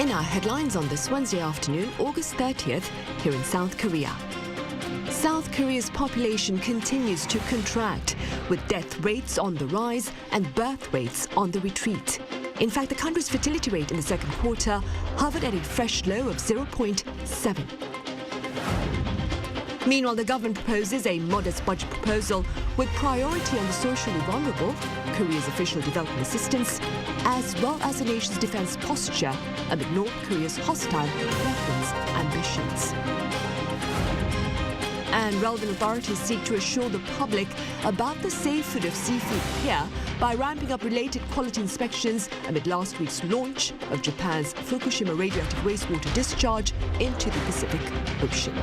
begin our headlines on this Wednesday afternoon, August 30th, here in South Korea. South Korea's population continues to contract, with death rates on the rise and birth rates on the retreat. In fact, the country's fertility rate in the second quarter hovered at a fresh low of 0.7. Meanwhile, the government proposes a modest budget proposal with priority on the socially vulnerable, Korea's official development assistance, as well as the nation's defense posture amid North Korea's hostile weapons ambitions. And relevant authorities seek to assure the public about the safe food of seafood here by ramping up related quality inspections amid last week's launch of Japan's Fukushima radioactive wastewater discharge into the Pacific Ocean.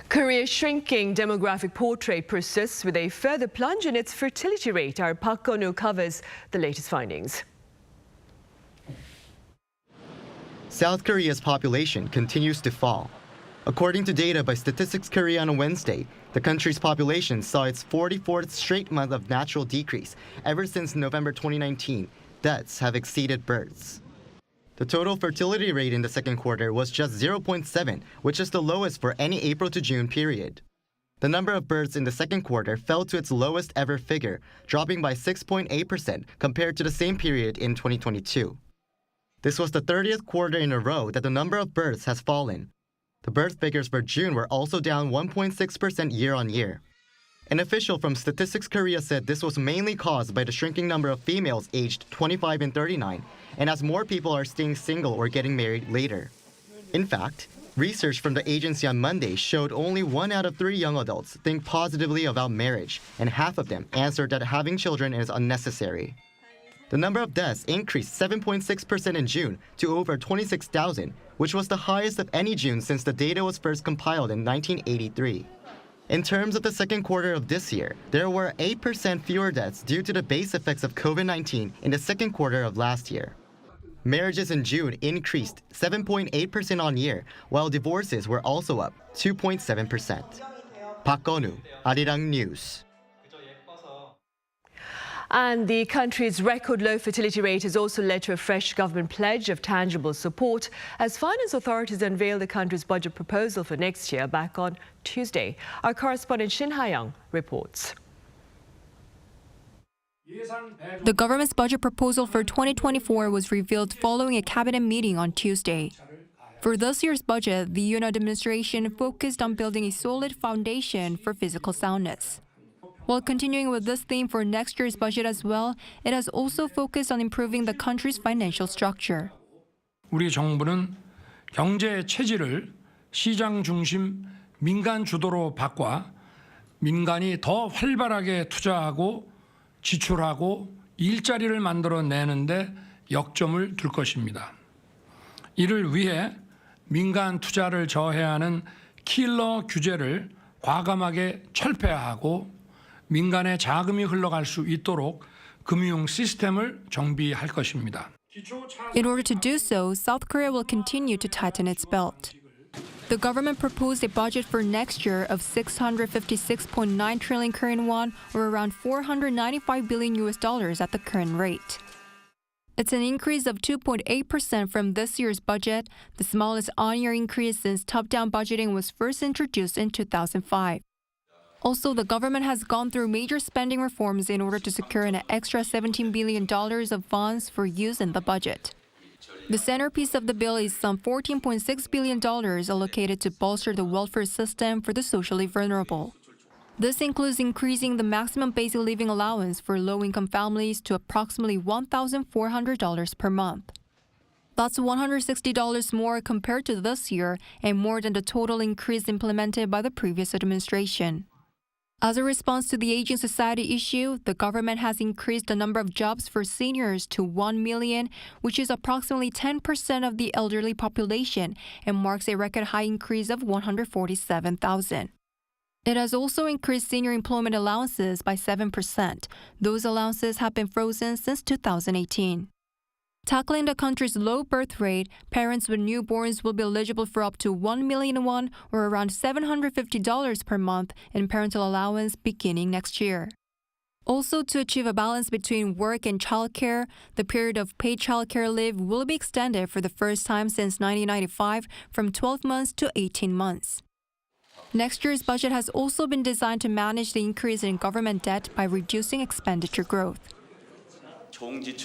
Korea's shrinking demographic portrait persists with a further plunge in its fertility rate. Our Park Go-nu covers the latest findings. South Korea's population continues to fall. According to data by Statistics Korea on Wednesday, the country's population saw its 44th straight month of natural decrease ever since November 2019. Deaths have exceeded births. The total fertility rate in the second quarter was just 0.7, which is the lowest for any April to June period. The number of births in the second quarter fell to its lowest ever figure, dropping by 6.8% compared to the same period in 2022. This was the 30th quarter in a row that the number of births has fallen. The birth figures for June were also down 1.6% year-on-year. An official from Statistics Korea said this was mainly caused by the shrinking number of females aged 25 and 39, and as more people are staying single or getting married later. In fact, research from the agency on Monday showed only 1 out of 3 young adults think positively about marriage, and half of them answered that having children is unnecessary. The number of deaths increased 7.6% in June to over 26,000, which was the highest of any June since the data was first compiled in 1983. In terms of the second quarter of this year, there were 8% fewer deaths due to the base effects of COVID-19 in the second quarter of last year. Marriages in June increased 7.8% on year, while divorces were also up 2.7%. Park Go-nu, Arirang News. And the country's record low fertility rate has also led to a fresh government pledge of tangible support as finance authorities unveil the country's budget proposal for next year back on Tuesday. Our correspondent Shin Ha-young reports. The government's budget proposal for 2024 was revealed following a cabinet meeting on Tuesday. For this year's budget, the Yoon administration focused on building a solid foundation for physical soundness. While continuing with this theme for next year's budget as well, it has also focused on improving the country's financial structure. 우리 정부는 경제 체질을 시장 중심 민간 주도로 바꿔 민간이 더 활발하게 투자하고 지출하고 일자리를 만들어내는데 역점을 둘 것입니다. 이를 위해 민간 투자를 저해하는 킬러 규제를 과감하게 철폐하고 민간의 자금이 흘러갈 수 있도록 금융 시스템을 정비할 것입니다. In order to do so, South Korea will continue to tighten its belt. The government proposed a budget for next year of 656.9 trillion Korean won, or around $495 billion at the current rate. It's an increase of 2.8% from this year's budget, the smallest on-year increase since top-down budgeting was first introduced in 2005. Also, the government has gone through major spending reforms in order to secure an extra $17 billion of funds for use in the budget. The centerpiece of the bill is some $14.6 billion allocated to bolster the welfare system for the socially vulnerable. This includes increasing the maximum basic living allowance for low-income families to approximately $1,400 per month. That's $160 more compared to this year and more than the total increase implemented by the previous administration. As a response to the aging society issue, the government has increased the number of jobs for seniors to 1 million, which is approximately 10% of the elderly population and marks a record high increase of 147,000. It has also increased senior employment allowances by 7%. Those allowances have been frozen since 2018. Tackling the country's low birth rate, parents with newborns will be eligible for up to 1 million won, or around $750 per month, in parental allowance beginning next year. Also, to achieve a balance between work and childcare, the period of paid childcare leave will be extended for the first time since 1995 from 12 months to 18 months. Next year's budget has also been designed to manage the increase in government debt by reducing expenditure growth.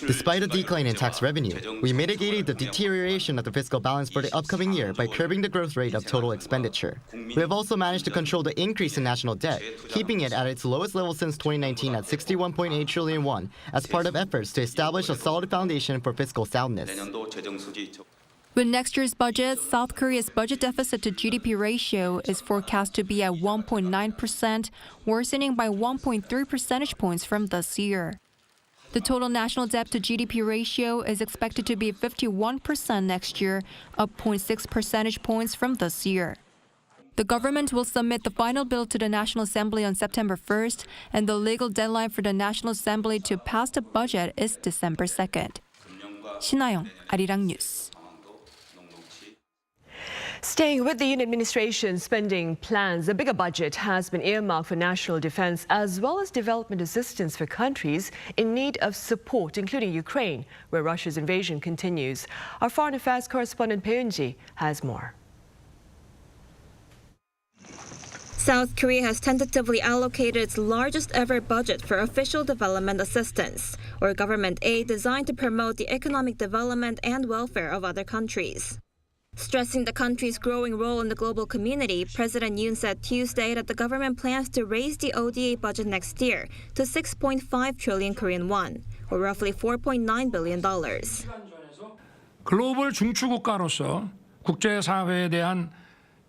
Despite a decline in tax revenue, we mitigated the deterioration of the fiscal balance for the upcoming year by curbing the growth rate of total expenditure. We have also managed to control the increase in national debt, keeping it at its lowest level since 2019 at 61.8 trillion won, as part of efforts to establish a solid foundation for fiscal soundness. With next year's budget, South Korea's budget deficit to GDP ratio is forecast to be at 1.9%, worsening by 1.3 percentage points from this year. The total national debt to GDP ratio is expected to be 51% next year, up 0.6 percentage points from this year. The government will submit the final bill to the National Assembly on September 1st, and the legal deadline for the National Assembly to pass the budget is December 2nd. 신하영, 아리랑 뉴스. Staying with the Yoon administration spending plans, a bigger budget has been earmarked for national defense as well as development assistance for countries in need of support, including Ukraine, where Russia's invasion continues. Our foreign affairs correspondent Peunji has more. South Korea has tentatively allocated its largest ever budget for official development assistance, or government aid designed to promote the economic development and welfare of other countries. Stressing the country's growing role in the global community, President Yoon said Tuesday that the government plans to raise the ODA budget next year to 6.5 trillion Korean won, or roughly $4.9 billion. 글로벌 중추국가로서 국제사회에 대한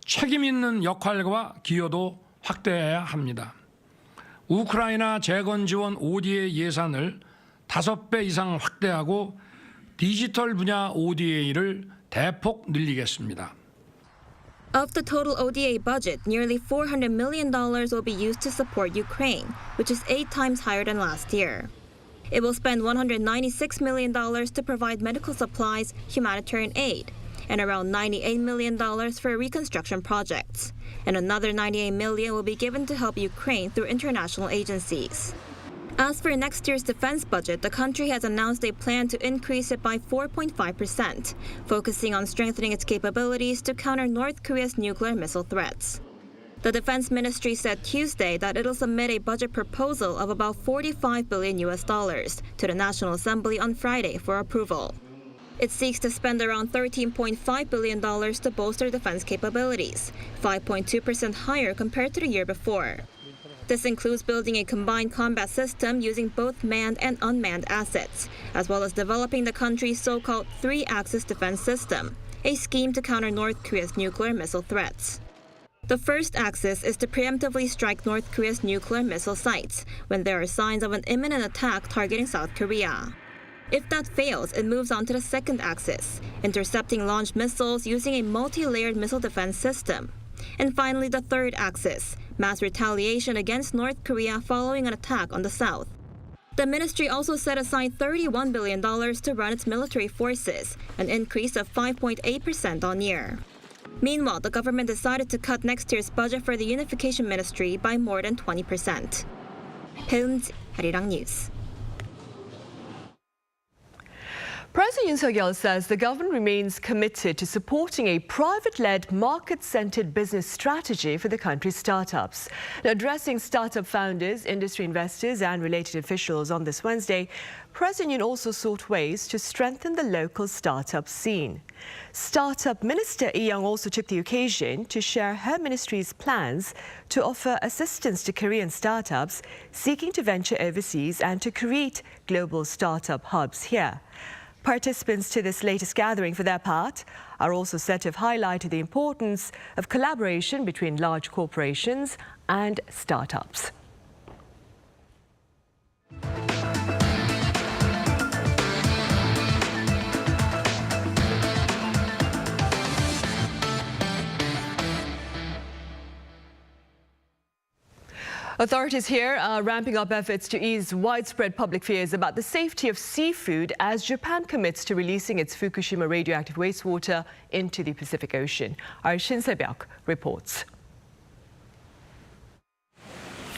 책임 있는 역할과 기여도 확대해야 합니다. 우크라이나 재건 지원 ODA 예산을 5배 이상 확대하고 디지털 분야 ODA를 대폭 늘리겠습니다. Of the total ODA budget, nearly $400 million will be used to support Ukraine, which is 8 times higher than last year. It will spend $196 million to provide medical supplies, humanitarian aid, and around $98 million for reconstruction projects. And another $98 million will be given to help Ukraine through international agencies. As for next year's defense budget, the country has announced a plan to increase it by 4.5%, focusing on strengthening its capabilities to counter North Korea's nuclear missile threats. The Defense Ministry said Tuesday that it'll submit a budget proposal of about $45 billion to the National Assembly on Friday for approval. It seeks to spend around $13.5 billion to bolster defense capabilities, 5.2% higher compared to the year before. This includes building a combined combat system using both manned and unmanned assets, as well as developing the country's so-called three-axis defense system, a scheme to counter North Korea's nuclear missile threats. The first axis is to preemptively strike North Korea's nuclear missile sites when there are signs of an imminent attack targeting South Korea. If that fails, it moves on to the second axis, intercepting launched missiles using a multi-layered missile defense system. And finally, the third axis, mass retaliation against North Korea following an attack on the south. The ministry also set aside $31 billion to run its military forces, an increase of 5.8% on year. Meanwhile, the government decided to cut next year's budget for the Unification Ministry by more than 20%. Peunji, Arirang News. President Yoon Suk-yeol says the government remains committed to supporting a private-led, market-centered business strategy for the country's startups. Now, addressing startup founders, industry investors and related officials on this Wednesday, President Yoon also sought ways to strengthen the local startup scene. Startup Minister Lee Young also took the occasion to share her ministry's plans to offer assistance to Korean startups seeking to venture overseas and to create global startup hubs here. Participants to this latest gathering, for their part, are also said to have highlighted the importance of collaboration between large corporations and startups. Authorities here are ramping up efforts to ease widespread public fears about the safety of seafood as Japan commits to releasing its Fukushima radioactive wastewater into the Pacific Ocean. Our Shin Se-byuk reports.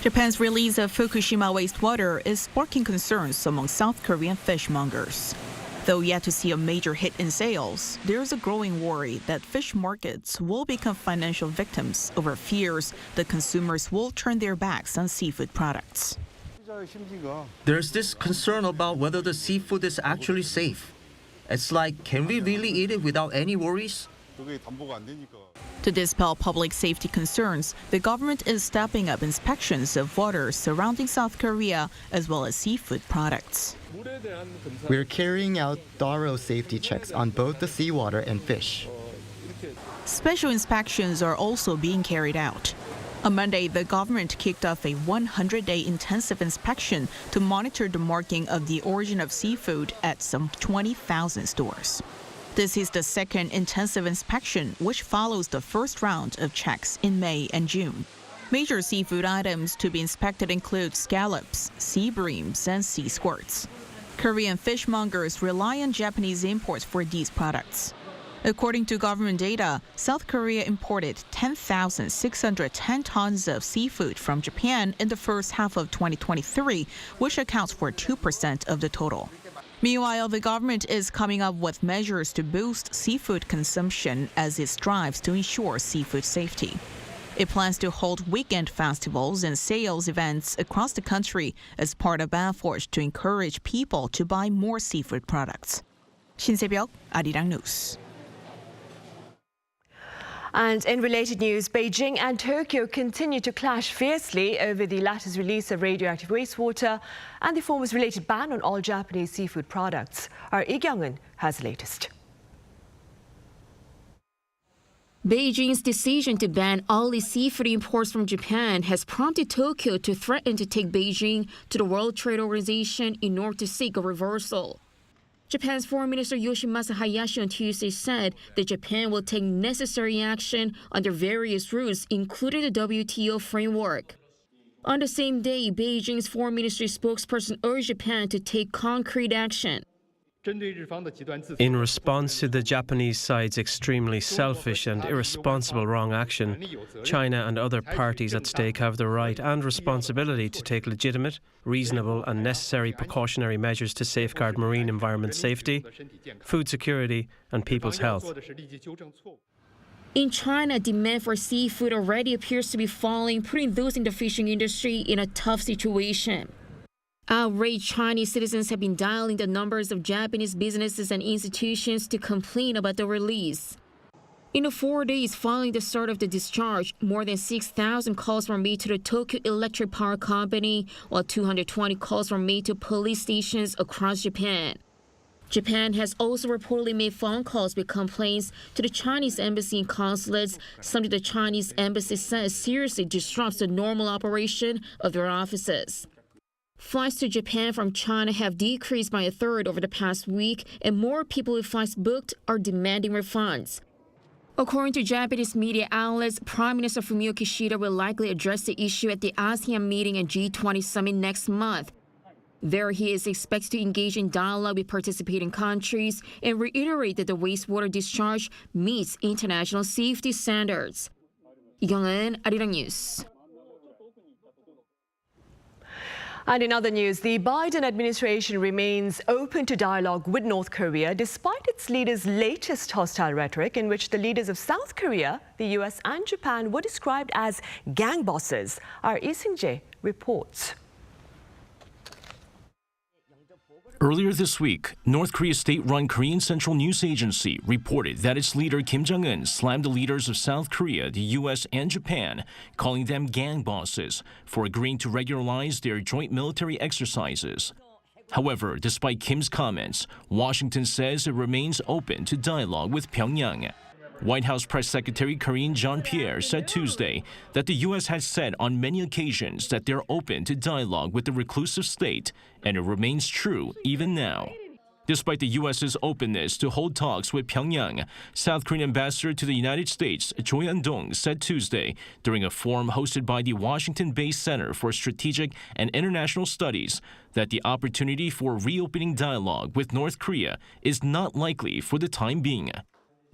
Japan's release of Fukushima wastewater is sparking concerns among South Korean fishmongers. Though yet to see a major hit in sales, there's a growing worry that fish markets will become financial victims over fears that consumers will turn their backs on seafood products. There's this concern about whether the seafood is actually safe. It's like, can we really eat it without any worries? To dispel public safety concerns, the government is stepping up inspections of waters surrounding South Korea as well as seafood products. We're carrying out thorough safety checks on both the seawater and fish. Special inspections are also being carried out. On Monday, the government kicked off a 100-day intensive inspection to monitor the marking of the origin of seafood at some 20,000 stores. This is the second intensive inspection, which follows the first round of checks in May and June. Major seafood items to be inspected include scallops, sea breams, and sea squirts. Korean fishmongers rely on Japanese imports for these products. According to government data, South Korea imported 10,610 tons of seafood from Japan in the first half of 2023, which accounts for 2% of the total. Meanwhile, the government is coming up with measures to boost seafood consumption as it strives to ensure seafood safety. It plans to hold weekend festivals and sales events across the country as part of efforts to encourage people to buy more seafood products. 신세벽, Arirang News. And in related news, Beijing and Tokyo continue to clash fiercely over the latter's release of radioactive wastewater and the former's related ban on all Japanese seafood products. Our Lee Kyung-eun has the latest. Beijing's decision to ban all its seafood imports from Japan has prompted Tokyo to threaten to take Beijing to the World Trade Organization in order to seek a reversal. Japan's Foreign Minister Yoshimasa Hayashi on Tuesday said that Japan will take necessary action under various routes, including the WTO framework. On the same day, Beijing's foreign ministry spokesperson urged Japan to take concrete action. In response to the Japanese side's extremely selfish and irresponsible wrong action, China and other parties at stake have the right and responsibility to take legitimate, reasonable and necessary precautionary measures to safeguard marine environment safety, food security and people's health. In China, demand for seafood already appears to be falling, putting those in the fishing industry in a tough situation. Outraged Chinese citizens have been dialing the numbers of Japanese businesses and institutions to complain about the release. In the 4 days following the start of the discharge, more than 6,000 calls were made to the Tokyo Electric Power Company, while 220 calls were made to police stations across Japan. Japan has also reportedly made phone calls with complaints to the Chinese embassy and consulates, something the Chinese embassy says seriously disrupts the normal operation of their offices. Flights to Japan from China have decreased by a third over the past week, and more people with flights booked are demanding refunds. According to Japanese media outlets, Prime Minister Fumio Kishida will likely address the issue at the ASEAN meeting and G20 summit next month. There, he is expected to engage in dialogue with participating countries and reiterate that the wastewater discharge meets international safety standards. Lee Kyung-eun, Arirang News. And in other news, the Biden administration remains open to dialogue with North Korea despite its leader's latest hostile rhetoric in which the leaders of South Korea, the US and Japan were described as gang bosses. Our Lee Seung-jae reports. Earlier this week, North Korea's state-run Korean Central News Agency reported that its leader Kim Jong-un slammed the leaders of South Korea, the U.S. and Japan, calling them gang bosses for agreeing to regularize their joint military exercises. However, despite Kim's comments, Washington says it remains open to dialogue with Pyongyang. White House Press Secretary Karine Jean-Pierre said Tuesday that the U.S. has said on many occasions that they're open to dialogue with the reclusive state, and it remains true even now. Despite the U.S.'s openness to hold talks with Pyongyang, South Korean ambassador to the United States, Choi Yan-dong, said Tuesday during a forum hosted by the Washington-based Center for Strategic and International Studies that the opportunity for reopening dialogue with North Korea is not likely for the time being.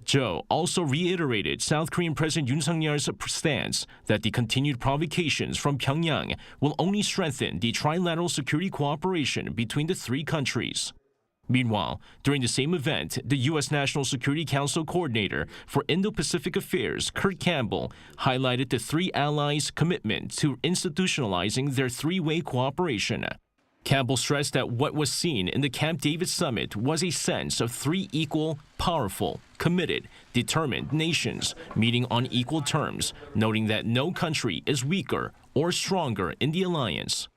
Zhou also reiterated South Korean President Yoon Suk-yeol's stance that the continued provocations from Pyongyang will only strengthen the trilateral security cooperation between the three countries. Meanwhile, during the same event, the U.S. National Security Council Coordinator for Indo-Pacific Affairs, Kurt Campbell, highlighted the three allies' commitment to institutionalizing their three-way cooperation. Campbell stressed that what was seen in the Camp David summit was a sense of three equal, powerful, committed, determined nations meeting on equal terms, noting that no country is weaker or stronger in the alliance.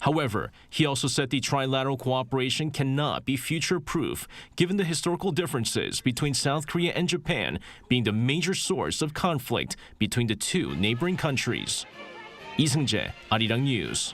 However, he also said the trilateral cooperation cannot be future-proof, given the historical differences between South Korea and Japan being the major source of conflict between the two neighboring countries. Lee Seung-jae, Arirang News.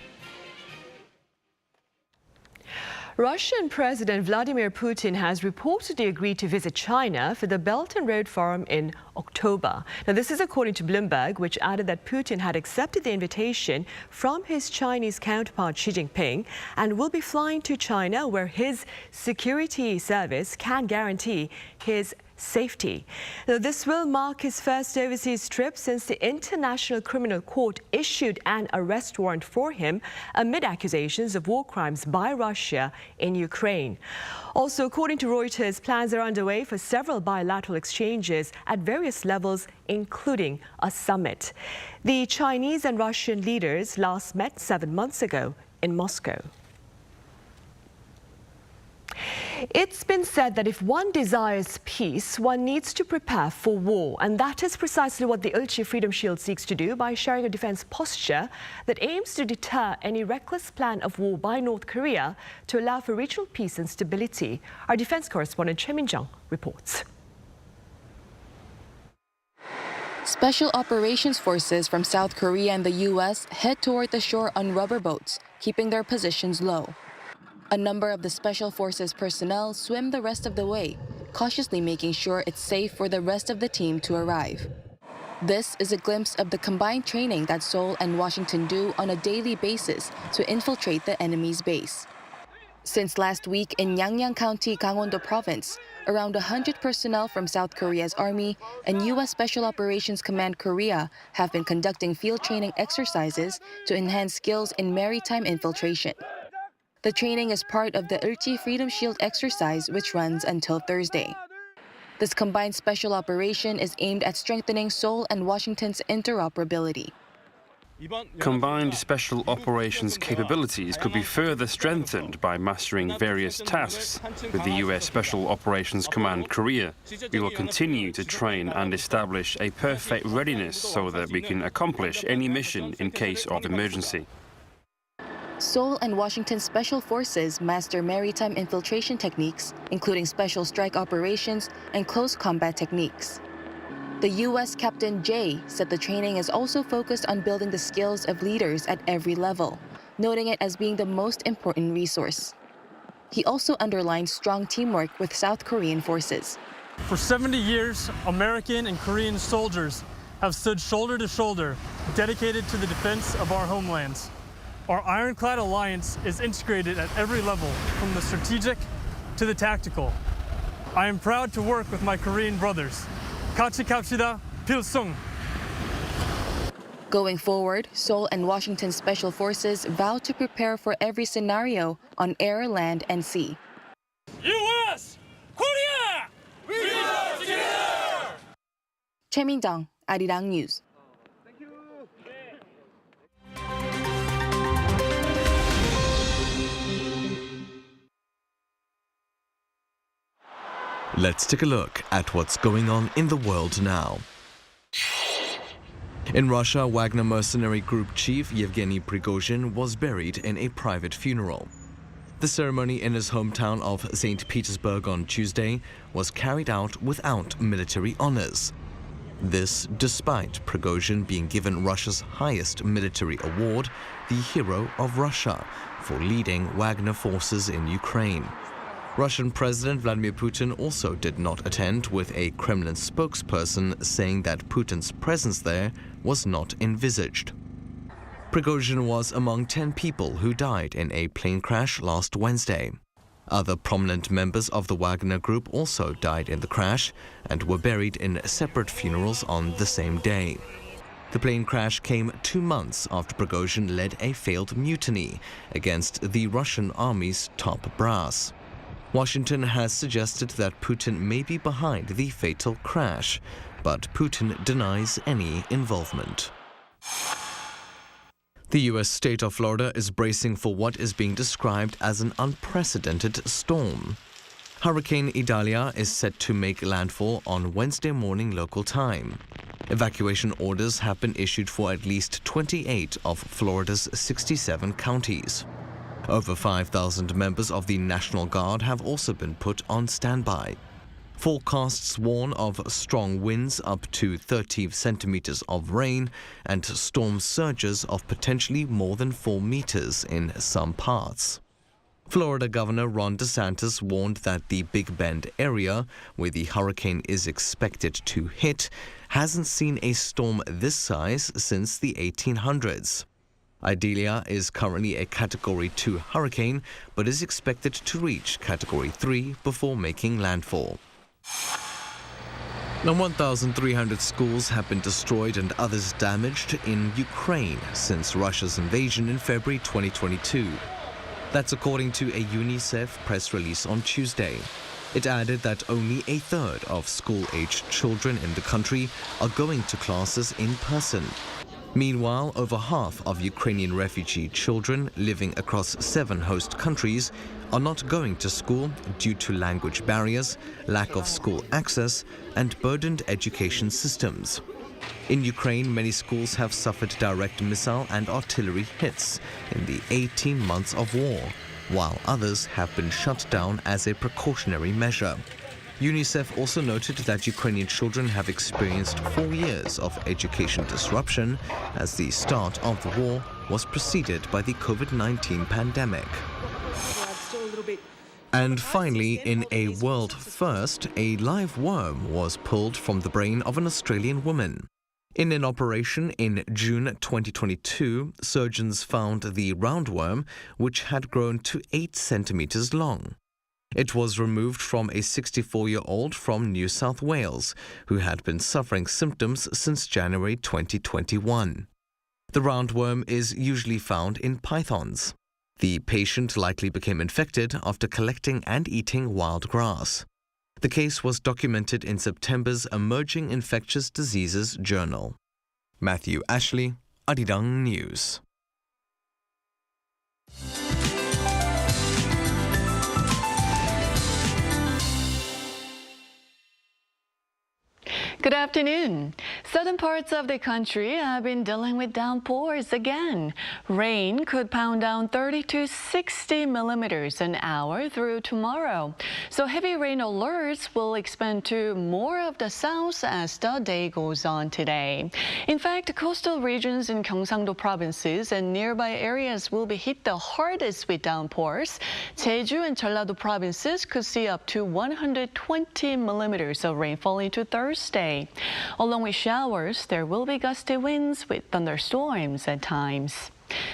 Russian President Vladimir Putin has reportedly agreed to visit China for the Belt and Road Forum in October. Now, this is according to Bloomberg, which added that Putin had accepted the invitation from his Chinese counterpart Xi Jinping and will be flying to China, where his security service can guarantee his safety. Now, this will mark his first overseas trip since the International Criminal Court issued an arrest warrant for him amid accusations of war crimes by Russia in Ukraine. Also, according to Reuters, plans are underway for several bilateral exchanges at various levels, including a summit. The Chinese and Russian leaders last met 7 months ago in Moscow. It's been said that if one desires peace, one needs to prepare for war. And that is precisely what the Ulchi Freedom Shield seeks to do by sharing a defense posture that aims to deter any reckless plan of war by North Korea to allow for regional peace and stability. Our defense correspondent Choi Min-jung reports. Special operations forces from South Korea and the U.S. head toward the shore on rubber boats, keeping their positions low. A number of the Special Forces personnel swim the rest of the way, cautiously making sure it's safe for the rest of the team to arrive. This is a glimpse of the combined training that Seoul and Washington do on a daily basis to infiltrate the enemy's base. Since last week in Yangyang County, Gangwon-do Province, around 100 personnel from South Korea's Army and U.S. Special Operations Command Korea have been conducting field training exercises to enhance skills in maritime infiltration. The training is part of the Ulchi Freedom Shield exercise, which runs until Thursday. This combined special operation is aimed at strengthening Seoul and Washington's interoperability. Combined special operations capabilities could be further strengthened by mastering various tasks with the U.S. Special Operations Command Korea. We will continue to train and establish a perfect readiness so that we can accomplish any mission in case of emergency. Seoul and Washington Special Forces master maritime infiltration techniques, including special strike operations and close combat techniques. The U.S. Captain Jay said the training is also focused on building the skills of leaders at every level, noting it as being the most important resource. He also underlined strong teamwork with South Korean forces. For 70 years, American and Korean soldiers have stood shoulder to shoulder, dedicated to the defense of our homelands. Our ironclad alliance is integrated at every level, from the strategic to the tactical. I am proud to work with my Korean brothers. 같이 갑시다, 필승. Going forward, Seoul and Washington Special Forces vow to prepare for every scenario on air, land, and sea. U.S. Korea! We are together! Choi Min-jung, Arirang News. Let's take a look at what's going on in the world now. In Russia, Wagner mercenary group chief Yevgeny Prigozhin was buried in a private funeral. The ceremony in his hometown of St. Petersburg on Tuesday was carried out without military honors. This despite Prigozhin being given Russia's highest military award, the Hero of Russia, for leading Wagner forces in Ukraine. Russian President Vladimir Putin also did not attend, with a Kremlin spokesperson saying that Putin's presence there was not envisaged. Prigozhin was among 10 people who died in a plane crash last Wednesday. Other prominent members of the Wagner group also died in the crash and were buried in separate funerals on the same day. The plane crash came 2 months after Prigozhin led a failed mutiny against the Russian army's top brass. Washington has suggested that Putin may be behind the fatal crash, but Putin denies any involvement. The U.S. state of Florida is bracing for what is being described as an unprecedented storm. Hurricane Idalia is set to make landfall on Wednesday morning local time. Evacuation orders have been issued for at least 28 of Florida's 67 counties. Over 5,000 members of the National Guard have also been put on standby. Forecasts warn of strong winds up to 30 centimeters of rain and storm surges of potentially more than 4 meters in some parts. Florida Governor Ron DeSantis warned that the Big Bend area, where the hurricane is expected to hit, hasn't seen a storm this size since the 1800s. Idalia is currently a Category 2 hurricane, but is expected to reach Category 3 before making landfall. Now, 1,300 schools have been destroyed and others damaged in Ukraine since Russia's invasion in February 2022. That's according to a UNICEF press release on Tuesday. It added that only a third of school-aged children in the country are going to classes in person. Meanwhile, over half of Ukrainian refugee children living across 7 host countries are not going to school due to language barriers, lack of school access, and burdened education systems. In Ukraine, many schools have suffered direct missile and artillery hits in the 18 months of war, while others have been shut down as a precautionary measure. UNICEF also noted that Ukrainian children have experienced 4 years of education disruption as the start of the war was preceded by the COVID-19 pandemic. And finally, in a world first, a live worm was pulled from the brain of an Australian woman. In an operation in June 2022, surgeons found the roundworm, which had grown to 8 centimeters long. It was removed from a 64-year-old from New South Wales who had been suffering symptoms since January 2021. The roundworm is usually found in pythons. The patient likely became infected after collecting and eating wild grass. The case was documented in September's Emerging Infectious Diseases Journal. Matthew Ashley, Arirang News. Good afternoon. Southern parts of the country have been dealing with downpours again. Rain could pound down 30 to 60 millimeters an hour through tomorrow. So heavy rain alerts will expand to more of the south as the day goes on today. In fact, coastal regions in Gyeongsang-do provinces and nearby areas will be hit the hardest with downpours. Jeju and Jeollado provinces could see up to 120 millimeters of rainfall into Thursday. Along with showers, there will be gusty winds with thunderstorms at times.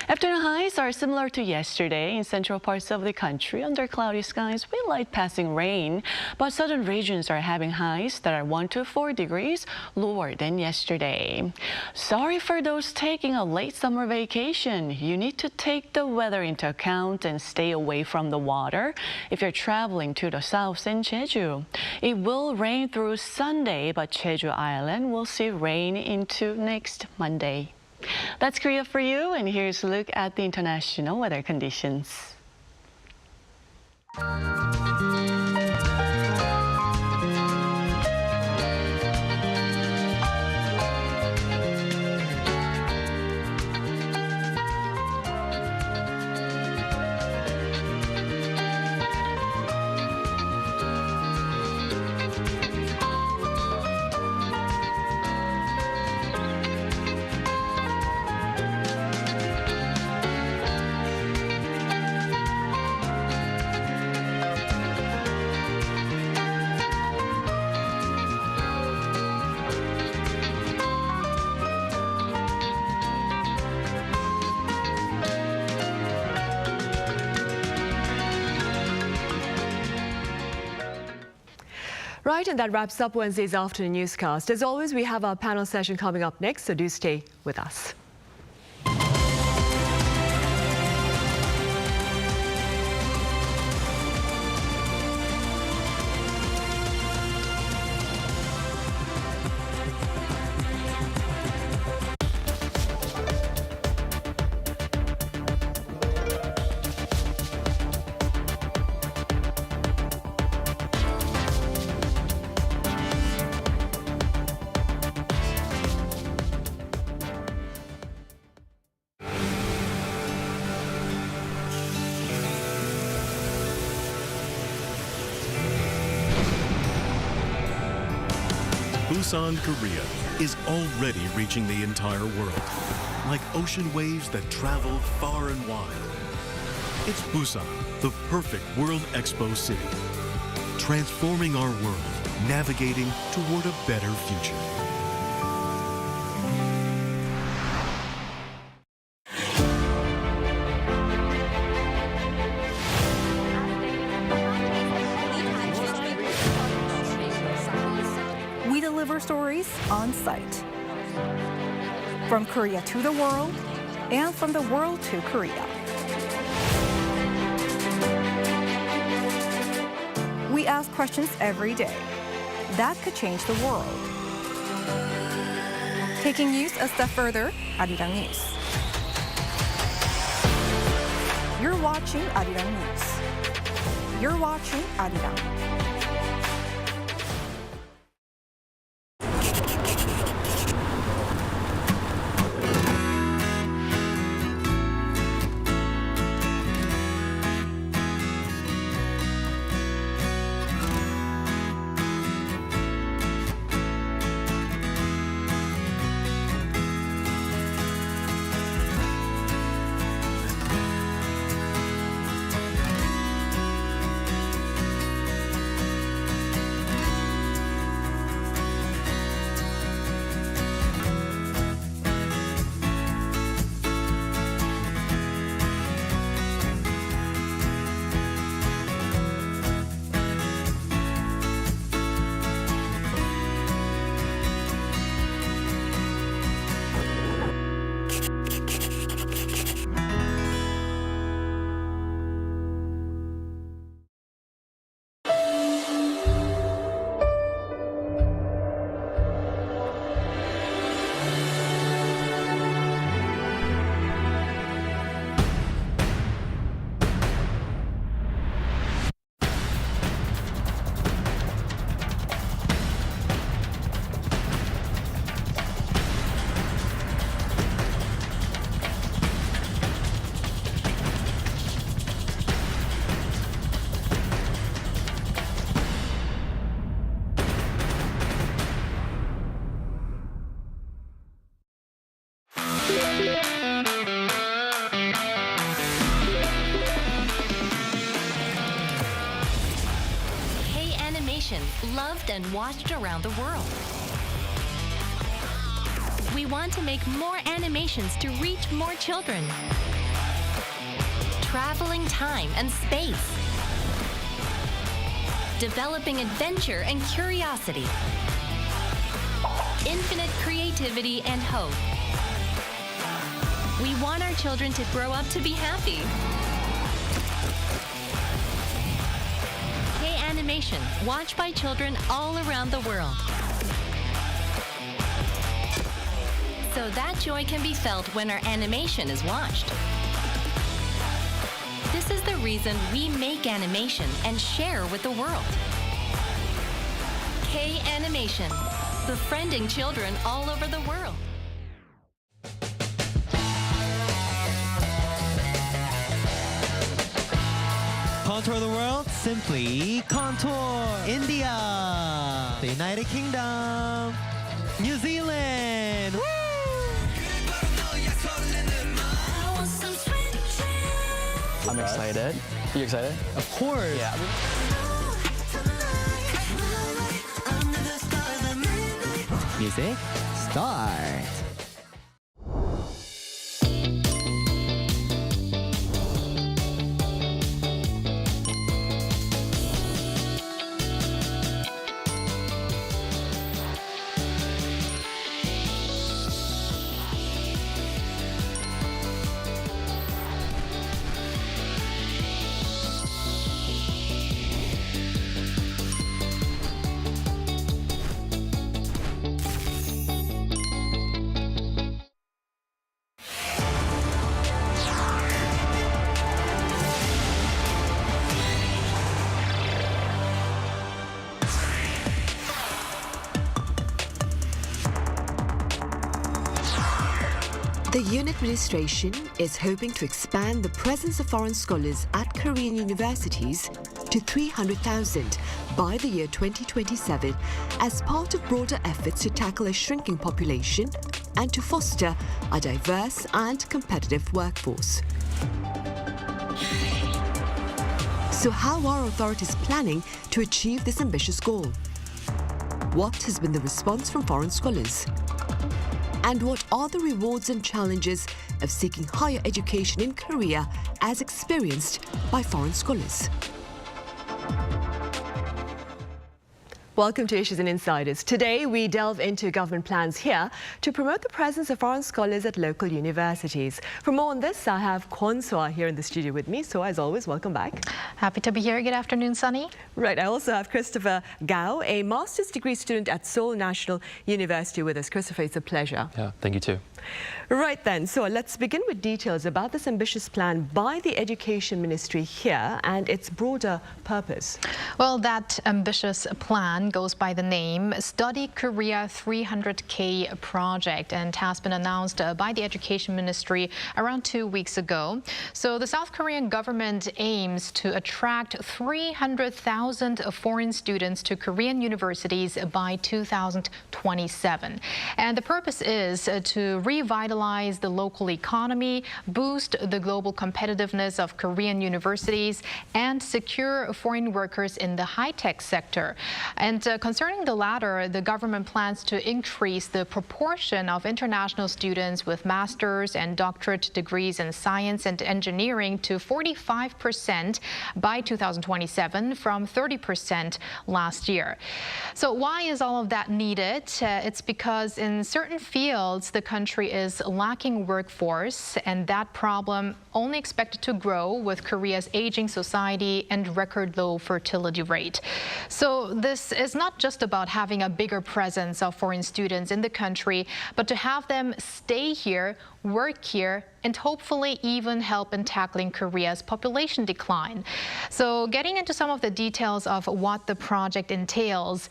Afternoon highs are similar to yesterday in central parts of the country under cloudy skies with light passing rain, but southern regions are having highs that are 1 to 4 degrees lower than yesterday. Sorry for those taking a late summer vacation. You need to take the weather into account and stay away from the water if you're traveling to the south and Jeju. It will rain through Sunday, but Jeju Island will see rain into next Monday. That's Korea for you, and here's a look at the international weather conditions. Right, and that wraps up Wednesday's afternoon newscast. As always, we have our panel session coming up next, so do stay with us. Busan, Korea is already reaching the entire world, like ocean waves that travel far and wide. It's Busan, the perfect World Expo city, transforming our world, navigating toward a better future. We deliver stories on site. From Korea to the world, and from the world to Korea. We ask questions every day that could change the world. Taking news a step further, Arirang News. You're watching Arirang News. You're watching Arirang. Loved and watched around the world. We want to make more animations to reach more children. Traveling time and space. Developing adventure and curiosity. Infinite creativity and hope. We want our children to grow up to be happy. Animation, watched by children all around the world. So that joy can be felt when our animation is watched. This is the reason we make animation and share with the world. K-Animation, befriending children all over the world. Contour the world, simply contour. India, the United Kingdom, New Zealand. Woo! I'm excited. You excited? Of course. Yeah. Music, start. The Yoon administration is hoping to expand the presence of foreign scholars at Korean universities to 300,000 by the year 2027 as part of broader efforts to tackle a shrinking population and to foster a diverse and competitive workforce. So how are authorities planning to achieve this ambitious goal? What has been the response from foreign scholars? And what are the rewards and challenges of seeking higher education in Korea as experienced by foreign scholars? Welcome to Issues and Insiders. Today, we delve into government plans here to promote the presence of foreign scholars at local universities. For more on this, I have Kwon Soa here in the studio with me. So, as always, welcome back. Happy to be here. Good afternoon, Sunny. Right. I also have Christopher Gao, a master's degree student at Seoul National University with us. Christopher, it's a pleasure. Yeah, thank you too. Right then, so let's begin with details about this ambitious plan by the Education Ministry here and its broader purpose. Well, that ambitious plan goes by the name Study Korea 300K Project and has been announced by the Education Ministry around 2 weeks ago. So the South Korean government aims to attract 300,000 foreign students to Korean universities by 2027. And the purpose is to revitalize the local economy, boost the global competitiveness of Korean universities, and secure foreign workers in the high-tech sector. And concerning the latter, the government plans to increase the proportion of international students with master's and doctorate degrees in science and engineering to 45% by 2027 from 30% last year. So why is all of that needed? It's because in certain fields, the country is lacking workforce, and that problem only expected to grow with Korea's aging society and record low fertility rate. So this is not just about having a bigger presence of foreign students in the country, but to have them stay here, work here, and hopefully even help in tackling Korea's population decline. So getting into some of the details of what the project entails,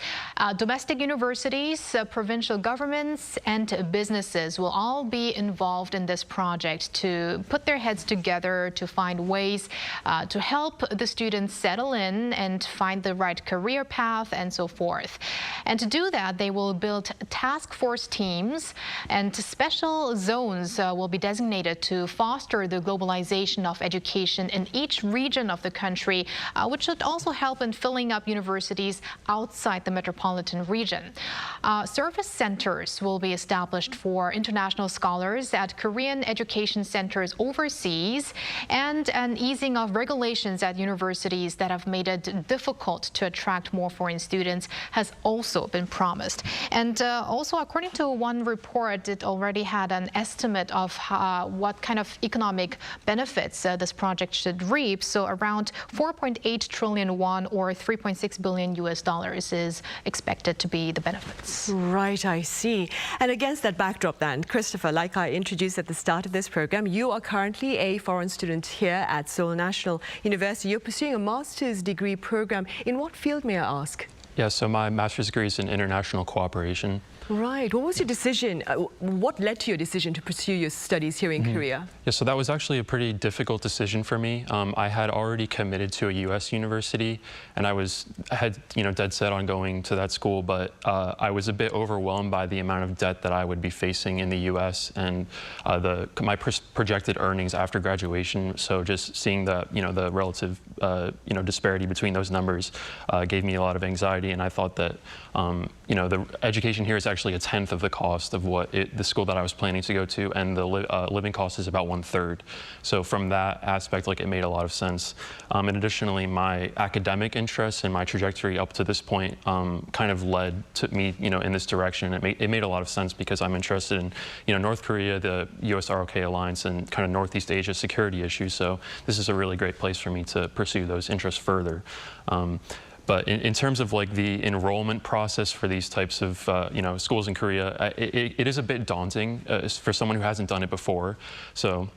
domestic universities, provincial governments, and businesses will all be involved in this project to put their heads together to find ways to help the students settle in and find the right career path and so forth. And to do that, they will build task force teams, and special zones will be designated to foster the globalization of education in each region of the country, which should also help in filling up universities outside the metropolitan region. Service centers will be established for international scholars at Korean education centers overseas, and an easing of regulations at universities that have made it difficult to attract more foreign students has also been promised. And also, according to one report, it already had an estimate of what kind of economic benefits this project should reap. So around 4.8 trillion won or $3.6 billion is expected to be the benefits. Right, I see. And against that backdrop then, Christopher, like I introduced at the start of this program, you are currently a foreign student here at Seoul National University. You're pursuing a master's degree program. In what field, may I ask? Yeah, so my master's degree is in international cooperation. Right. What was your decision? What led to your decision to pursue your studies here in Korea? Yeah, so that was actually a pretty difficult decision for me. I had already committed to a U.S. university, and I had dead set on going to that school, but I was a bit overwhelmed by the amount of debt that I would be facing in the U.S. and my projected earnings after graduation. So just seeing the the relative disparity between those numbers gave me a lot of anxiety, and I thought that the education here is actually a tenth of the cost of what the school that I was planning to go to, and the living cost is about 1/3. So from that aspect, it made a lot of sense. And additionally, my academic interests and my trajectory up to this point kind of led to me, in this direction. It made a lot of sense because I'm interested in, North Korea, the U.S.-ROK alliance, and kind of Northeast Asia security issues. So this is a really great place for me to pursue those interests further. But in terms of the enrollment process for these types of schools in Korea, it is a bit daunting for someone who hasn't done it before. So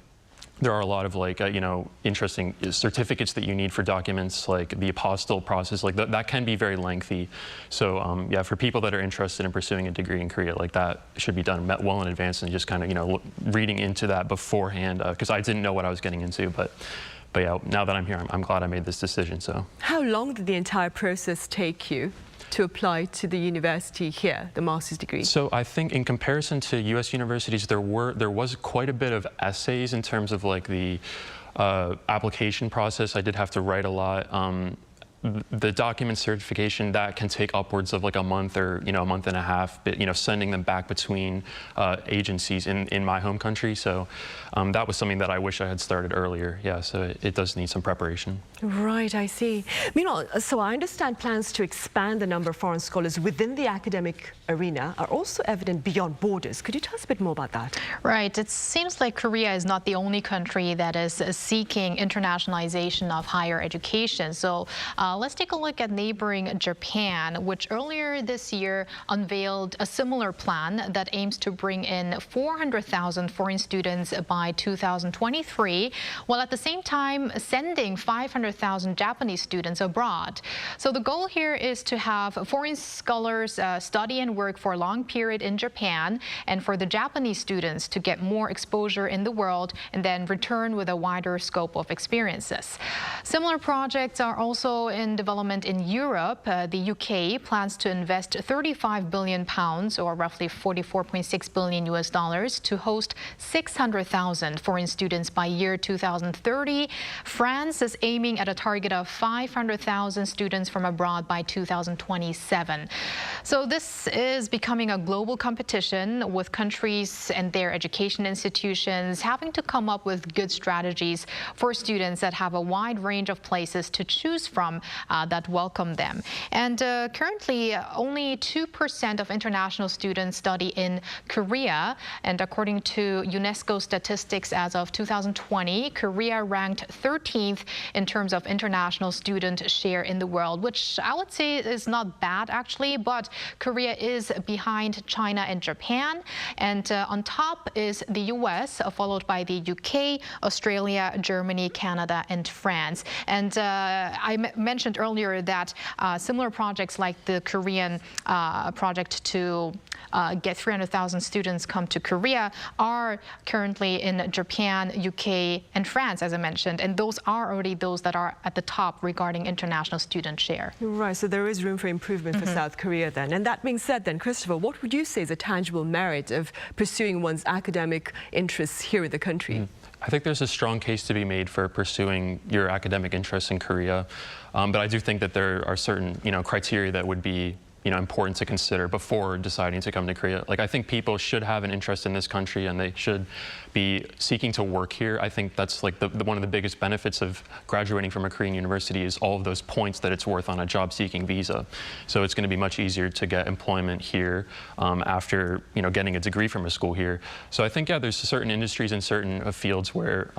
there are a lot of interesting certificates that you need for documents, like the apostille process, like that can be very lengthy. So yeah, for people that are interested in pursuing a degree in Korea, like that should be done well in advance and just kind of, reading into that beforehand, because I didn't know what I was getting into, but yeah, now that I'm here, I'm glad I made this decision, so. How long did the entire process take you to apply to the university here, the master's degree? So I think in comparison to U.S. universities, there was quite a bit of essays in terms of like the application process. I did have to write a lot. The document certification, that can take upwards of like a month or a month and a half, but sending them back between agencies in my home country. So that was something that I wish I had started earlier. Yeah, so it does need some preparation. Right, I see. Meanwhile, so I understand plans to expand the number of foreign scholars within the academic arena are also evident beyond borders. Could you tell us a bit more about that? Right. It seems like Korea is not the only country that is seeking internationalization of higher education. So let's take a look at neighboring Japan, which earlier this year unveiled a similar plan that aims to bring in 400,000 foreign students by 2023, while at the same time sending 500,000 Japanese students abroad. So the goal here is to have foreign scholars study and work for a long period in Japan, and for the Japanese students to get more exposure in the world and then return with a wider scope of experiences. Similar projects are also in development in Europe. The UK plans to invest £35 billion, or roughly $44.6 billion US, to host 600,000 foreign students by year 2030. France is aiming at a target of 500,000 students from abroad by 2027. So this is becoming a global competition, with countries and their education institutions having to come up with good strategies for students that have a wide range of places to choose from that welcome them. And currently, only 2% of international students study in Korea. And according to UNESCO statistics as of 2020, Korea ranked 13th in terms of international student share in the world, which I would say is not bad, actually, but Korea is behind China and Japan. And on top is the US, followed by the UK, Australia, Germany, Canada, and France. And I mentioned earlier that similar projects like the Korean project to get 300,000 students come to Korea are currently in Japan, UK, and France, as I mentioned. And those are already those that are at the top regarding international student share. Right, so there is room for improvement for South Korea then. And that being said then, Christopher, what would you say is a tangible merit of pursuing one's academic interests here in the country? I think there's a strong case to be made for pursuing your academic interests in Korea, but I do think that there are certain, criteria that would be, important to consider before deciding to come to Korea. Like, I think people should have an interest in this country and they should be seeking to work here. I think that's like one of the biggest benefits of graduating from a Korean university is all of those points that it's worth on a job-seeking visa. So it's going to be much easier to get employment here after getting a degree from a school here. So I think, yeah, there's certain industries and certain fields where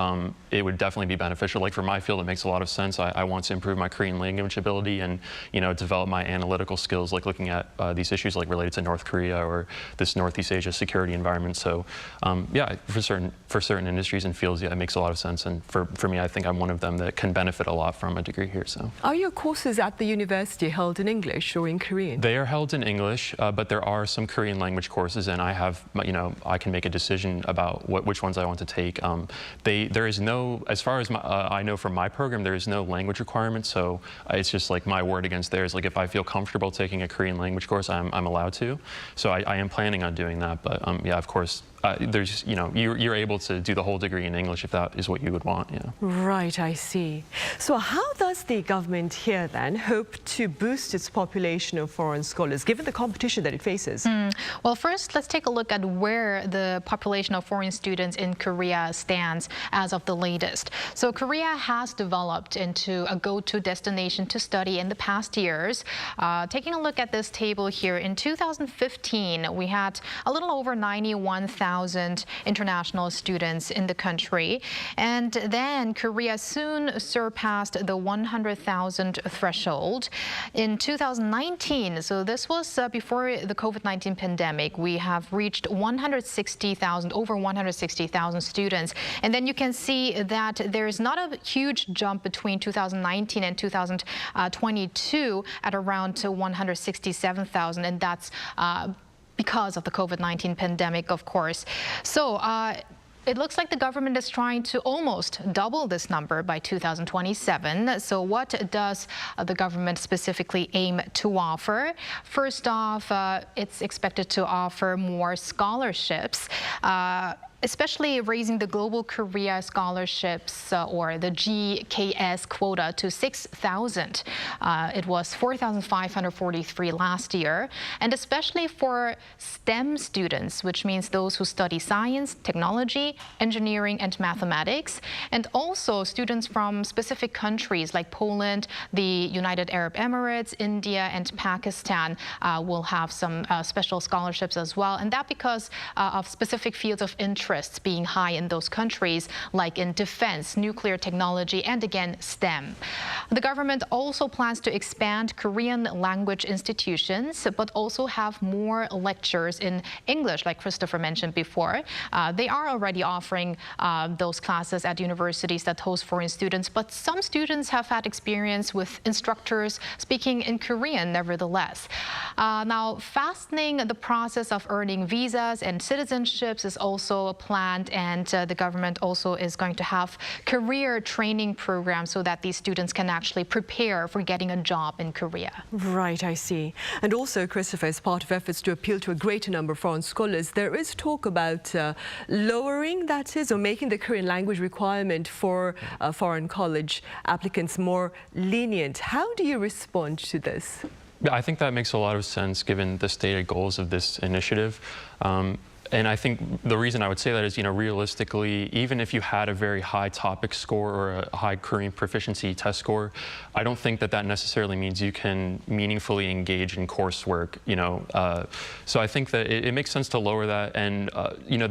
it would definitely be beneficial. Like for my field, it makes a lot of sense. I want to improve my Korean language ability and develop my analytical skills, like looking at these issues like related to North Korea or this Northeast Asia security environment. So yeah, for certain industries and fields, yeah, it makes a lot of sense. And for me, I think I'm one of them that can benefit a lot from a degree here. So, are your courses at the university held in English or in Korean? They are held in English, but there are some Korean language courses, and I have, I can make a decision about which ones I want to take. There is no, as far as I know from my program, there is no language requirement. So it's just like my word against theirs. Like if I feel comfortable taking a Korean language course, I'm allowed to. So I am planning on doing that. But yeah, of course, there's, you're able to do the whole degree in English if that is what you would want, yeah. Right, I see. So how does the government here then hope to boost its population of foreign scholars, given the competition that it faces? Well, first, let's take a look at where the population of foreign students in Korea stands as of the latest. So Korea has developed into a go-to destination to study in the past years. Taking a look at this table here, in 2015, we had a little over 91,000 200,000 international students in the country. And then Korea soon surpassed the 100,000 threshold. In 2019, so this was before the COVID-19 pandemic, we have reached over 160,000 students. And then you can see that there is not a huge jump between 2019 and 2022 at around 167,000, and that's because of the COVID-19 pandemic, of course. So it looks like the government is trying to almost double this number by 2027. So what does the government specifically aim to offer? First off, it's expected to offer more scholarships, especially raising the Global Korea Scholarships or the GKS quota to 6,000. It was 4,543 last year. And especially for STEM students, which means those who study science, technology, engineering, and mathematics, and also students from specific countries like Poland, the United Arab Emirates, India, and Pakistan will have some special scholarships as well. And that because of specific fields of interest being high in those countries, like in defense, nuclear technology, and again, STEM. The government also plans to expand Korean language institutions, but also have more lectures in English, like Christopher mentioned before. They are already offering those classes at universities that host foreign students, but some students have had experience with instructors speaking in Korean nevertheless. Now, fastening the process of earning visas and citizenships is also planned, and the government also is going to have career training programs so that these students can actually prepare for getting a job in Korea. Right, I see. And also, Christopher, as part of efforts to appeal to a greater number of foreign scholars, there is talk about lowering, that is, or making the Korean language requirement for foreign college applicants more lenient. How do you respond to this? I think that makes a lot of sense given the stated goals of this initiative. And I think the reason I would say that is, realistically, even if you had a very high topic score or a high Korean proficiency test score, I don't think that that necessarily means you can meaningfully engage in coursework, So I think that it makes sense to lower that. And,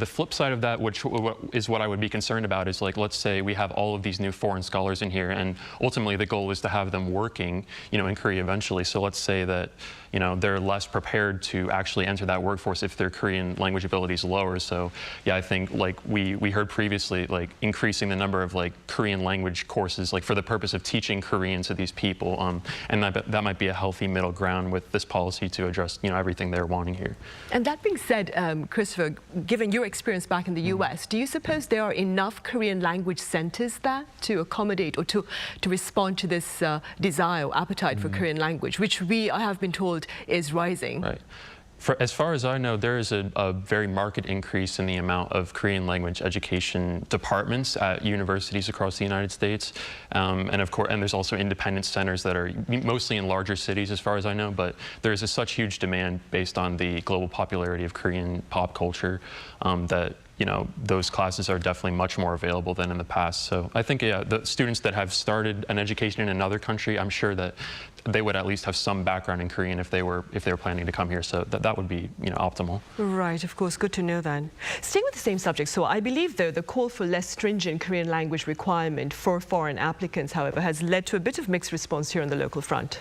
the flip side of that, which is what I would be concerned about, is like, let's say we have all of these new foreign scholars in here, and ultimately the goal is to have them working, in Korea eventually. So let's say that, they're less prepared to actually enter that workforce if their Korean language ability is lower. So yeah, I think like we heard previously, like increasing the number of like Korean language courses, like for the purpose of teaching Korean to these people, and that might be a healthy middle ground with this policy to address everything they're wanting here. And that being said, Christopher, given your experience back in the US, do you suppose there are enough Korean language centers there to accommodate or to respond to this desire or appetite for Korean language, which I have been told is rising? Right. As far as I know, there is a very marked increase in the amount of Korean language education departments at universities across the United States. And of course, there's also independent centers that are mostly in larger cities, as far as I know, but there is such huge demand based on the global popularity of Korean pop culture that those classes are definitely much more available than in the past. So I think, yeah, the students that have started an education in another country, I'm sure that they would at least have some background in Korean if they were planning to come here. So that would be optimal. Right, of course, good to know then. Staying with the same subject, so I believe though the call for less stringent Korean language requirement for foreign applicants, however, has led to a bit of mixed response here on the local front.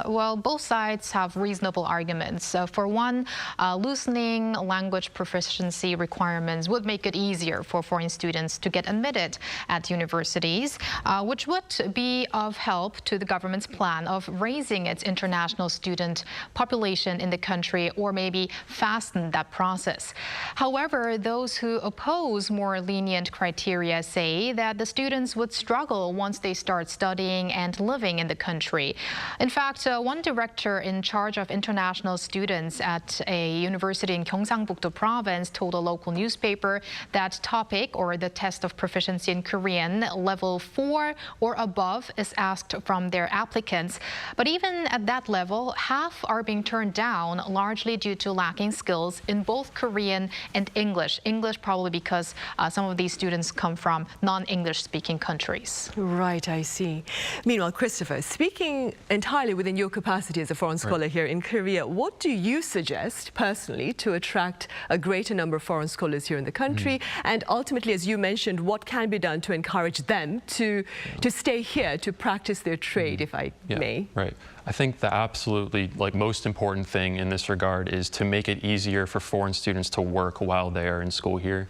Well, both sides have reasonable arguments. For one, loosening language proficiency requirements would make it easier for foreign students to get admitted at universities, which would be of help to the government's plan of raising its international student population in the country, or maybe fasten that process. However, those who oppose more lenient criteria say that the students would struggle once they start studying and living in the country. In fact, one director in charge of international students at a university in Gyeongsangbuk-do province told a local newspaper that TOPIK, or the test of proficiency in Korean, level 4 or above is asked from their applicants. But even at that level, half are being turned down, largely due to lacking skills in both Korean and English. English probably because some of these students come from non-English speaking countries. Right, I see. Meanwhile, Christopher, speaking entirely within your capacity as a foreign scholar here in Korea, what do you suggest personally to attract a greater number of foreign scholars here in the country? And ultimately, as you mentioned, what can be done to encourage them to stay here, to practice their trade, if I may? Right. I think the absolutely most important thing in this regard is to make it easier for foreign students to work while they are in school here,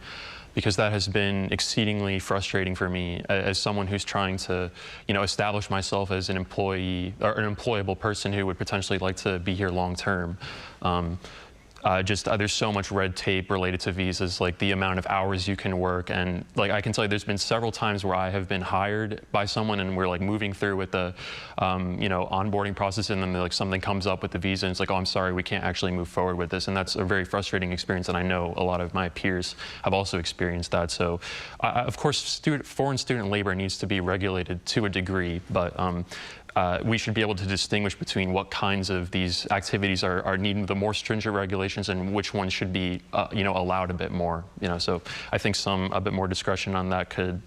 because that has been exceedingly frustrating for me as someone who's trying to, establish myself as an employee or an employable person who would potentially like to be here long term. There's so much red tape related to visas, like the amount of hours you can work, and I can tell you there's been several times where I have been hired by someone and we're moving through with the onboarding process, and then something comes up with the visa and it's like, oh, I'm sorry, we can't actually move forward with this, and that's a very frustrating experience, and I know a lot of my peers have also experienced that. So of course foreign student labor needs to be regulated to a degree, but we should be able to distinguish between what kinds of these activities are needing the more stringent regulations and which ones should be, allowed a bit more. So I think a bit more discretion on that could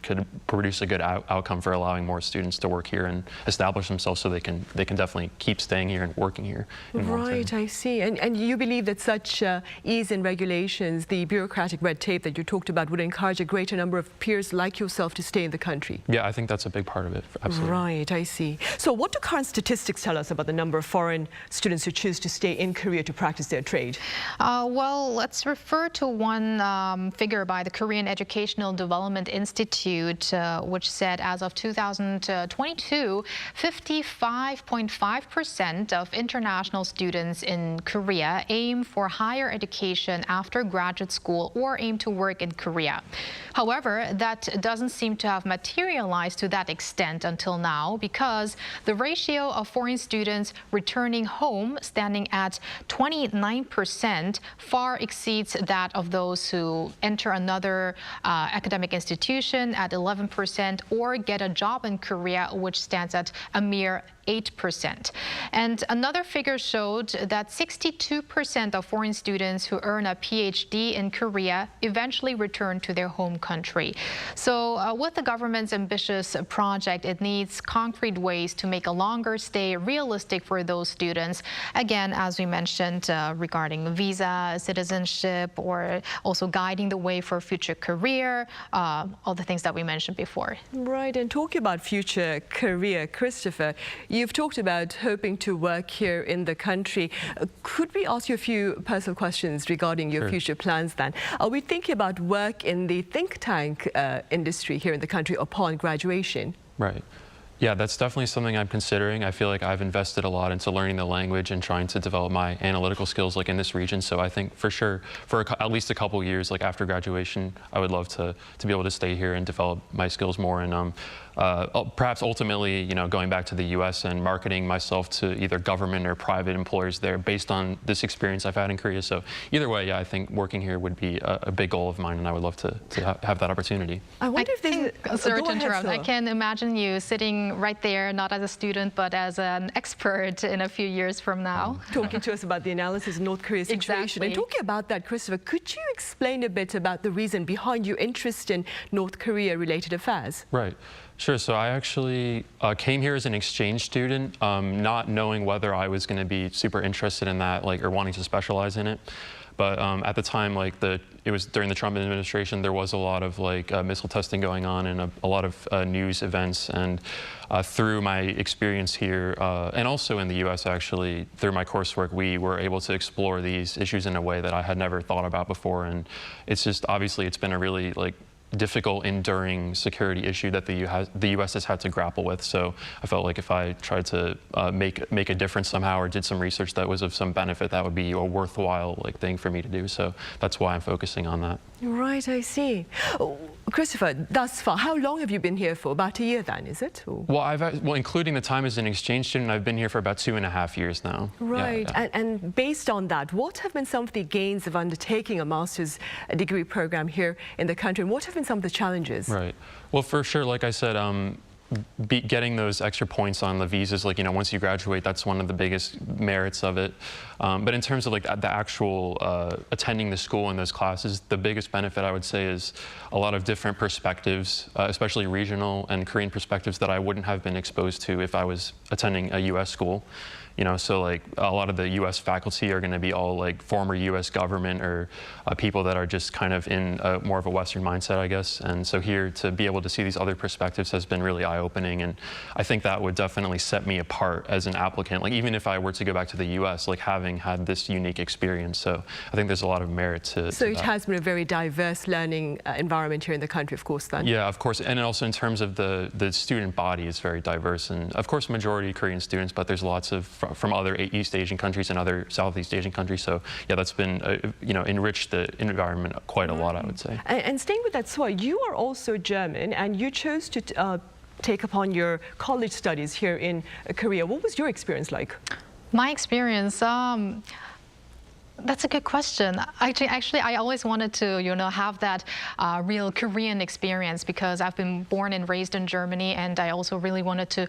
produce a good outcome for allowing more students to work here and establish themselves, so they can definitely keep staying here and working here. Right, I see. And you believe that such ease in regulations, the bureaucratic red tape that you talked about, would encourage a greater number of peers like yourself to stay in the country? Yeah, I think that's a big part of it. Absolutely. Right, I see. So what do current statistics tell us about the number of foreign students who choose to stay in Korea to practice their trade? Well, let's refer to one figure by the Korean Educational Development Institute, which said as of 2022, 55.5% of international students in Korea aim for higher education after graduate school or aim to work in Korea. However, that doesn't seem to have materialized to that extent until now, because the ratio of foreign students returning home, standing at 29%, far exceeds that of those who enter another academic institution at 11% or get a job in Korea, which stands at a mere 8%. And another figure showed that 62% of foreign students who earn a PhD in Korea eventually return to their home country. So with the government's ambitious project, it needs concrete ways to make a longer stay realistic for those students. Again, as we mentioned, regarding visa, citizenship, or also guiding the way for future career, all the things that we mentioned before. Right, and talking about future career, Christopher, you've talked about hoping to work here in the country. Could we ask you a few personal questions regarding your future plans then? Are we thinking about work in the think tank industry here in the country upon graduation? Right. Yeah, that's definitely something I'm considering. I feel like I've invested a lot into learning the language and trying to develop my analytical skills in this region. So I think for sure, for at least a couple years, after graduation, I would love to be able to stay here and develop my skills more. And perhaps ultimately, going back to the U.S. and marketing myself to either government or private employers there based on this experience I've had in Korea. So either way, yeah, I think working here would be a big goal of mine, and I would love to have that opportunity. I wonder if there's... Sorry to interrupt. I can imagine you sitting right there, not as a student, but as an expert in a few years from now. Talking to us about the analysis of North Korea's situation. Exactly. And talking about that, Christopher, could you explain a bit about the reason behind your interest in North Korea-related affairs? Right. Sure. So I actually came here as an exchange student, not knowing whether I was going to be super interested in that, or wanting to specialize in it. But at the time, it was during the Trump administration, there was a lot of missile testing going on and a lot of news events. And through my experience here, and also in the U.S. actually, through my coursework, we were able to explore these issues in a way that I had never thought about before. And it's just, obviously, it's been a really difficult, enduring security issue that the U.S. has had to grapple with. So I felt like if I tried to make a difference somehow or did some research that was of some benefit, that would be a worthwhile thing for me to do. So that's why I'm focusing on that. Right, I see. Christopher, thus far, how long have you been here for? About a year then, is it? Or? Well, including the time as an exchange student, I've been here for about 2.5 years now. Right, yeah. And based on that, what have been some of the gains of undertaking a master's degree program here in the country, and what have been some of the challenges? Right. Well, for sure, like I said, getting those extra points on the visas, like, once you graduate, that's one of the biggest merits of it. But in terms of like the actual attending the school and those classes, the biggest benefit I would say is a lot of different perspectives, especially regional and Korean perspectives that I wouldn't have been exposed to if I was attending a U.S. school. So like a lot of the U.S. faculty are going to be all like former U.S. government or people that are just kind of in more of a Western mindset, I guess. And so here to be able to see these other perspectives has been really eye-opening. And I think that would definitely set me apart as an applicant. Like even if I were to go back to the U.S., like having had this unique experience. So I think there's a lot of merit to So it that. has been a very diverse learning environment here in the country, of course, then. Yeah, of course. And also in terms of the student body is very diverse. And of course, majority Korean students, but there's lots of from other East Asian countries and other Southeast Asian countries. So yeah, that's been, enriched the environment quite a lot, I would say. And staying with that, Soa, you are also German and you chose to take upon your college studies here in Korea. What was your experience like? My experience, that's a good question. Actually, I always wanted to, have that real Korean experience because I've been born and raised in Germany, and I also really wanted to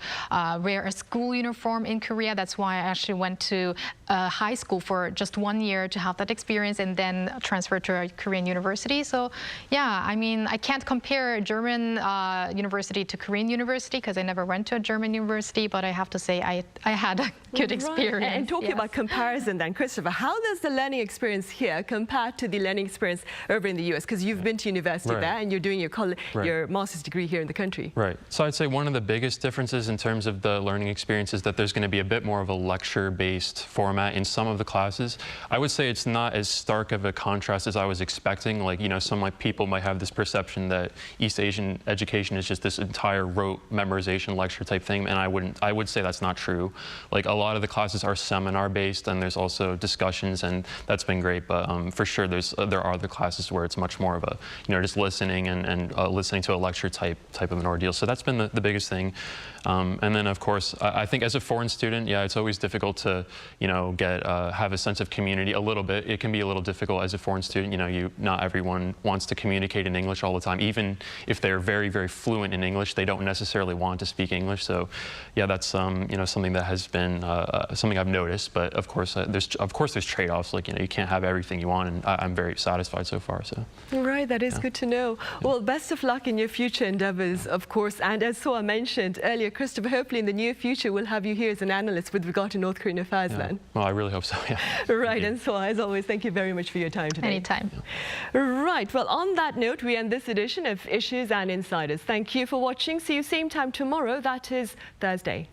wear a school uniform in Korea. That's why I actually went to high school for just 1 year to have that experience, and then transferred to a Korean university. So, yeah, I mean, I can't compare German university to Korean university because I never went to a German university, but I have to say I had a good experience. Right. And talking about comparison then, Christopher, how does the learning experience here compared to the learning experience over in the US? Because you've been to university there and you're doing your master's degree here in the country. Right. So I'd say one of the biggest differences in terms of the learning experience is that there's going to be a bit more of a lecture-based format in some of the classes. I would say it's not as stark of a contrast as I was expecting. Like, some people might have this perception that East Asian education is just this entire rote memorization lecture type thing, and I would say that's not true. Like, a lot of the classes are seminar-based, and there's also discussions, and that's been great, but for sure there are other classes where it's much more of a, just listening and listening to a lecture type of an ordeal. So that's been the biggest thing. And then, of course, I think as a foreign student, yeah, it's always difficult to, have a sense of community a little bit. It can be a little difficult as a foreign student. Not everyone wants to communicate in English all the time. Even if they're very, very fluent in English, they don't necessarily want to speak English. So, yeah, that's something that has been something I've noticed. But of course, there's trade-offs. Like, you can't have everything you want, and I'm very satisfied so far. So. Right, that is good to know. Well, best of luck in your future endeavors, of course. And as Soa mentioned earlier, Christopher, hopefully in the near future we'll have you here as an analyst with regard to North Korean affairs then. Well, I really hope so, yeah. Right, and so as always, thank you very much for your time today. Anytime. Right, well, on that note, we end this edition of Issues and Insiders. Thank you for watching. See you same time tomorrow. That is Thursday.